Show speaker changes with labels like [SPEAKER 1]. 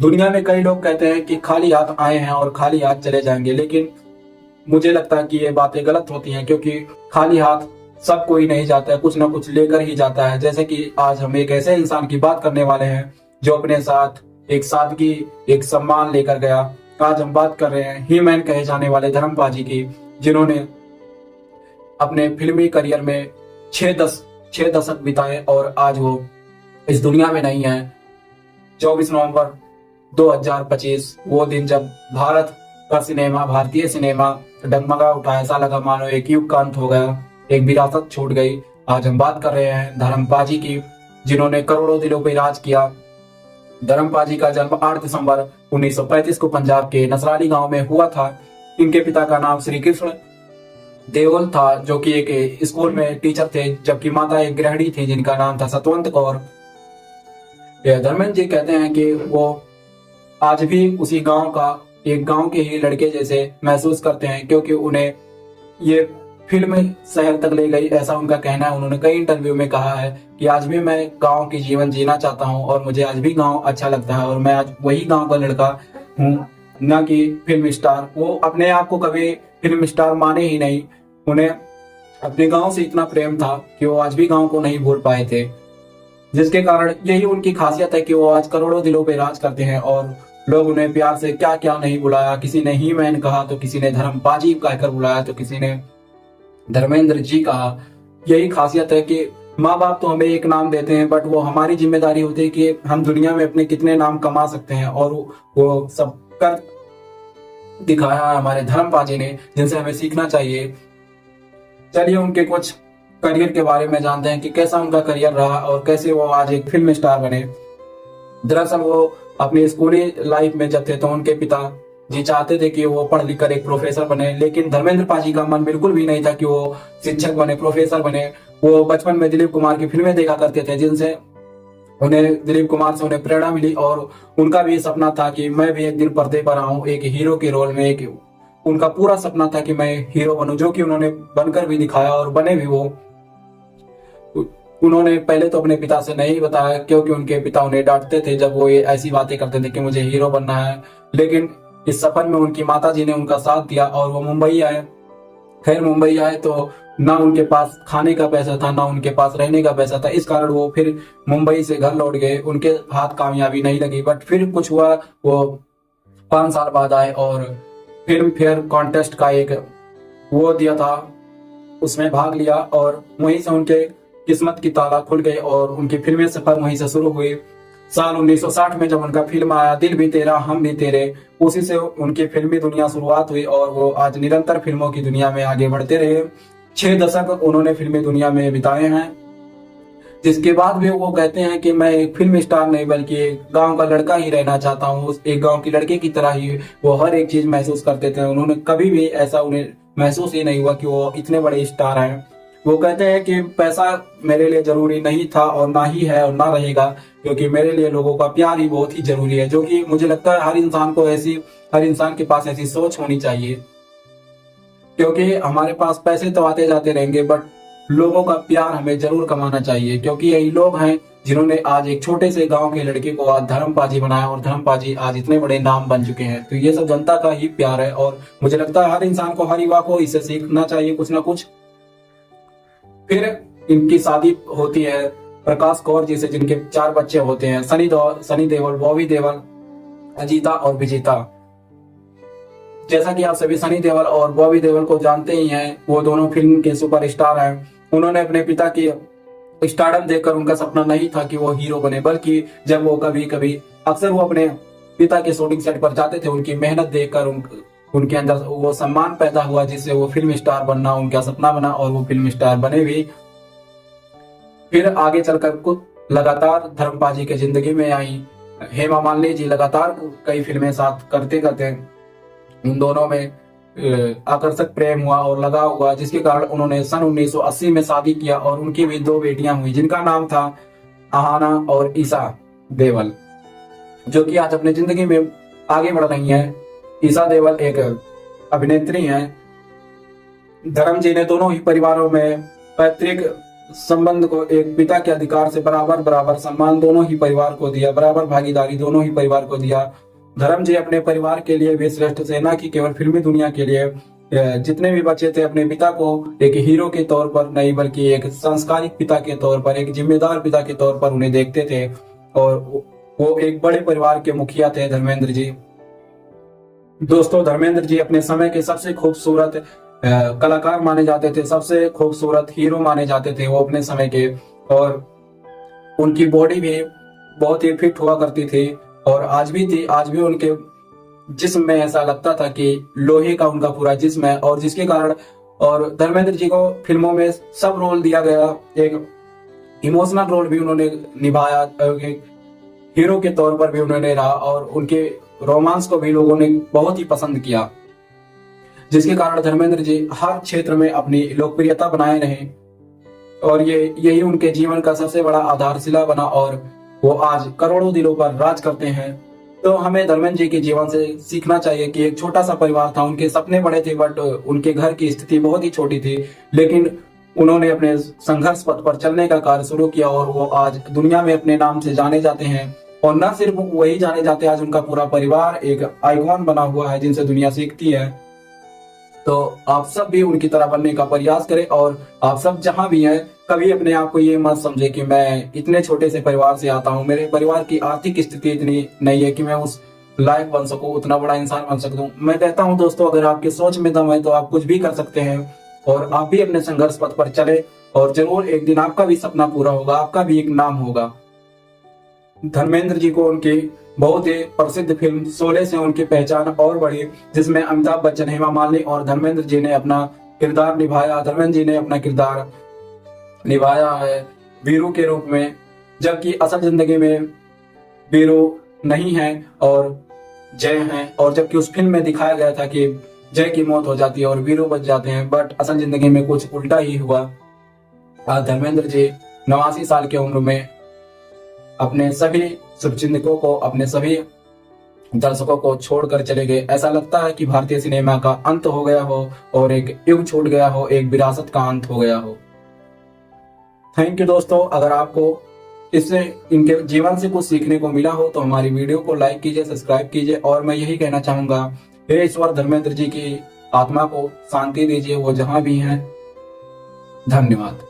[SPEAKER 1] दुनिया में कई लोग कहते हैं कि खाली हाथ आए हैं और खाली हाथ चले जाएंगे, लेकिन मुझे लगता है कि ये बातें गलत होती हैं, क्योंकि खाली हाथ सब कोई नहीं जाता है, कुछ ना कुछ लेकर ही जाता है। जैसे कि आज हम एक ऐसे इंसान की बात करने वाले हैं जो अपने साथ एक सादगी, एक सम्मान लेकर गया। आज हम बात कर रहे हैं ही मैन कहे जाने वाले धर्मपाल जी की, जिन्होंने अपने फिल्मी करियर में छह दशक बिताए और आज वो इस दुनिया में नहीं है। 24 नवंबर 2025 वो दिन जब भारत का सिनेमा, भारतीय सिनेमा डगमगा उठा। ऐसा लगा मानो एक युग का अंत हो गया, एक विरासत छूट गई। आज हम बात कर रहे हैं धर्मपाल जी की, जिन्होंने करोड़ों दिलों पर राज किया। धर्मपाल जी का जन्म 8 दिसंबर 1935 को पंजाब के नसराली गांव में हुआ था। इनके पिता का नाम श्री कृष्ण देओल था, जो कि एक स्कूल में टीचर थे, जबकि माता एक गृहिणी थी जिनका नाम था सतवंत कौर। धर्मेंद्र जी कहते हैं कि वो आज भी उसी गांव का, एक गांव के ही लड़के जैसे महसूस करते हैं, क्योंकि उन्हें ये फिल्म शहर तक ले गई, ऐसा उनका कहना है। उन्होंने कई इंटरव्यू में कहा है कि आज भी मैं गांव की जीवन जीना चाहता हूं और मुझे आज भी गांव अच्छा लगता है और मैं आज वही गांव का लड़का हूं, न कि फिल्म स्टार। वो अपने आप को कभी फिल्म स्टार माने ही नहीं। उन्हें अपने गांव से इतना प्रेम था कि वो आज भी गांव को नहीं भूल पाए थे, जिसके कारण यही उनकी खासियत है कि वो आज करोड़ों दिलों पे राज करते हैं और लोग उन्हें प्यार से क्या क्या नहीं बुलाया। किसी ने ही मैन कहा तो किसी ने धर्मपाल जी कहकर बुलाया तो किसी ने धर्मेंद्र जी कहा। यही खासियत है कि माँ बाप तो हमें एक नाम देते हैं, बट वो हमारी जिम्मेदारी होती है कि हम दुनिया में अपने कितने नाम कमा सकते हैं, और वो सब कर दिखाया है हमारे धर्मपाल जी ने, जिनसे हमें सीखना चाहिए। चलिए उनके कुछ करियर के बारे में जानते हैं कि कैसा उनका करियर रहा और कैसे वो आज एक फिल्म स्टार बने। दरअसल वो अपनी स्कूली लाइफ में जब थे तो उनके पिता जी चाहते थे कि वो पढ़ लिख कर एक प्रोफेसर बने, लेकिन धर्मेंद्र पाल जी का मन बिल्कुल भी नहीं था कि वो शिक्षक बने, प्रोफेसर बने। वो बचपन में दिलीप कुमार की फिल्में देखा करते थे, जिनसे उन्हें दिलीप कुमार से उन्हें प्रेरणा मिली और उनका भी सपना था कि मैं भी एक दिन पर्दे पर आऊं एक हीरो के रोल में। एक उनका पूरा सपना था कि मैं हीरो बनूं, जो कि उन्होंने बनकर भी दिखाया और बने भी वो। उन्होंने पहले तो अपने पिता से नहीं बताया, क्योंकि उनके पिता उन्हें डांटते थे जब वो ये ऐसी बातें करते थे कि मुझे हीरो बनना है। लेकिन इस सफर में उनकी माता जी ने उनका साथ दिया और वो मुंबई आए। खैर मुंबई आए तो ना उनके पास खाने का पैसा था, ना उनके पास रहने का पैसा था। इस कारण वो फिर मुंबई से घर लौट गए। उनके हाथ कामयाबी नहीं लगी, बट फिर कुछ हुआ। वो 5 साल बाद आए और फिल्म फेयर कॉन्टेस्ट का एक वो दिया था, उसमें भाग लिया और वहीं से उनके किस्मत की ताला खुल गई और उनकी फिल्में सफर वहीं से शुरू हुई। साल 1960 में जब उनका फिल्म आया दिल भी तेरा हम भी तेरे, उसी से उनकी फिल्मी दुनिया शुरुआत हुई और वो आज निरंतर फिल्मों की दुनिया में आगे बढ़ते रहे। 6 दशक उन्होंने फिल्मी दुनिया में बिताए हैं, जिसके बाद भी वो कहते हैं कि मैं एक फिल्म स्टार नहीं बल्कि एक गांव का लड़का ही रहना चाहता हूँ। एक गांव की लड़के की तरह ही वो हर एक चीज महसूस करते थे। उन्होंने कभी भी ऐसा उन्हें महसूस ही नहीं हुआ कि वो इतने बड़े स्टार हैं। वो कहते हैं कि पैसा मेरे लिए जरूरी नहीं था और ना ही है और ना रहेगा, क्योंकि मेरे लिए लोगों का प्यार ही बहुत ही जरूरी है, जो कि मुझे लगता है हर इंसान के पास ऐसी सोच होनी चाहिए। क्योंकि हमारे पास पैसे तो आते जाते रहेंगे, बट लोगों का प्यार हमें जरूर कमाना चाहिए, क्योंकि यही लोग हैं जिन्होंने आज एक छोटे से गांव के लड़के को आज धर्मपाल जी बनाया और धर्मपाल जी आज इतने बड़े नाम बन चुके हैं। तो ये सब जनता का ही प्यार है और मुझे लगता है हर इंसान को, हर युवा को इससे सीखना चाहिए कुछ ना कुछ। फिर इनकी शादी होती है प्रकाश कौर जी से, जिनके 4 बच्चे होते हैं, सनी देओल, बॉबी देओल, अजीता और विजेता। जैसा कि आप सभी सनी देओल और बॉबी देओल को जानते ही हैं, वो दोनों फिल्म के सुपरस्टार हैं। उन्होंने अपने पिता की स्टारडम देखकर, उनका सपना नहीं था कि वो हीरो बने, बल्कि जब वो कभी कभी अक्सर वो अपने पिता के शूटिंग सेट पर जाते थे, उनकी मेहनत देखकर उनके अंदर वो सम्मान पैदा हुआ, जिससे वो फिल्म स्टार बनना उनका सपना बना और वो फिल्म स्टार बने भी। फिर आगे चलकर कुछ लगातार धर्मपाल जी के जिंदगी में आई हेमा मालिनी जी। लगातार कई फिल्में साथ करते करते उन दोनों में आकर्षक प्रेम हुआ और लगा हुआ, जिसके कारण उन्होंने सन 1980 में शादी किया और उनकी भी 2 बेटियां हुई, जिनका नाम था आहाना और ईसा देओल, जो कि आज अपनी जिंदगी में आगे बढ़ रही हैं। ईसा देओल एक अभिनेत्री हैं। धर्म जी ने दोनों ही परिवारों में पैतृक संबंध को एक पिता के अधिकार से बराबर बराबर सम्मान दोनों ही परिवार को दिया, बराबर भागीदारी दोनों ही परिवार को दिया। धर्म जी अपने परिवार के लिए भी श्रेष्ठ थे, न कि केवल फिल्मी दुनिया के लिए। जितने भी बच्चे थे अपने पिता को एक हीरो के तौर पर नहीं बल्कि एक संस्कारिक पिता के तौर पर, एक जिम्मेदार पिता के तौर पर उन्हें देखते थे। और वो एक बड़े परिवार के मुखिया थे धर्मेंद्र जी। दोस्तों, धर्मेंद्र जी अपने समय के सबसे खूबसूरत कलाकार माने जाते थे, सबसे खूबसूरत हीरो माने जाते थे वो अपने समय के। और उनकी बॉडी भी बहुत ही फिट हुआ करती थी और आज भी थी। आज भी उनके जिस्म में ऐसा लगता था कि लोहे का उनका पूरा जिस्म है। और जिसके कारण और धर्मेंद्र जी को फिल्मों में सब रोल दिया गया, एक इमोशनल रोल भी उन्होंने निभाया, हीरो के तौर पर भी उन्होंने रहा और उनके रोमांस को भी लोगों ने बहुत ही पसंद किया, जिसके कारण धर्मेंद्र जी हर क्षेत्र में अपनी लोकप्रियता बनाए रहे। और यही उनके जीवन का सबसे बड़ा आधारशिला बना और वो आज करोड़ों दिलों पर राज करते हैं। तो हमें धर्मेंद्र जी के जीवन से सीखना चाहिए कि एक छोटा सा परिवार था, उनके सपने बड़े थे बट उनके घर की स्थिति बहुत ही छोटी थी, लेकिन उन्होंने अपने संघर्ष पथ पर चलने का कार्य शुरू किया और वो आज दुनिया में अपने नाम से जाने जाते हैं। और न सिर्फ वही जाने जाते हैं, आज उनका पूरा परिवार एक आइकॉन बना हुआ है जिनसे दुनिया सीखती है। तो आप सब भी उनकी तरह बनने का प्रयास करें और आप सब जहां भी हैं कभी अपने आप को ये मत समझे कि मैं इतने छोटे से परिवार से आता हूं, मेरे परिवार की आर्थिक स्थिति इतनी नहीं है कि मैं उस लायक बन सकूं, उतना बड़ा इंसान बन सकूं। मैं कहता हूं दोस्तों, अगर आपकी सोच में दम है तो आप कुछ भी कर सकते हैं और आप भी अपने संघर्ष पथ पर चले और जरूर एक दिन आपका भी सपना पूरा होगा, आपका भी एक नाम होगा। धर्मेंद्र जी को उनकी बहुत ही प्रसिद्ध फिल्म शोले से उनकी पहचान और बढ़ी, जिसमें अमिताभ बच्चन, हेमा मालिनी और धर्मेंद्र जी ने अपना किरदार निभाया। धर्मेंद्र जी ने अपना किरदार निभाया है वीरू के रूप में, जबकि असल जिंदगी में वीरू नहीं है और जय है। और जबकि उस फिल्म में दिखाया गया था कि जय की मौत हो जाती है और वीरू बच जाते हैं, बट असल जिंदगी में कुछ उल्टा ही हुआ। आज धर्मेंद्र जी 89 साल की उम्र में अपने सभी शुभचिंतकों को, अपने सभी दर्शकों को छोड़कर चले गए। ऐसा लगता है कि भारतीय सिनेमा का अंत हो गया हो और एक युग छूट गया हो, एक विरासत का अंत हो गया हो। थैंक यू दोस्तों, अगर आपको इससे इनके जीवन से कुछ सीखने को मिला हो तो हमारी वीडियो को लाइक कीजिए, सब्सक्राइब कीजिए। और मैं यही कहना चाहूंगा, हे ईश्वर धर्मेंद्र जी की आत्मा को शांति दीजिए, वो जहां भी हैं। धन्यवाद।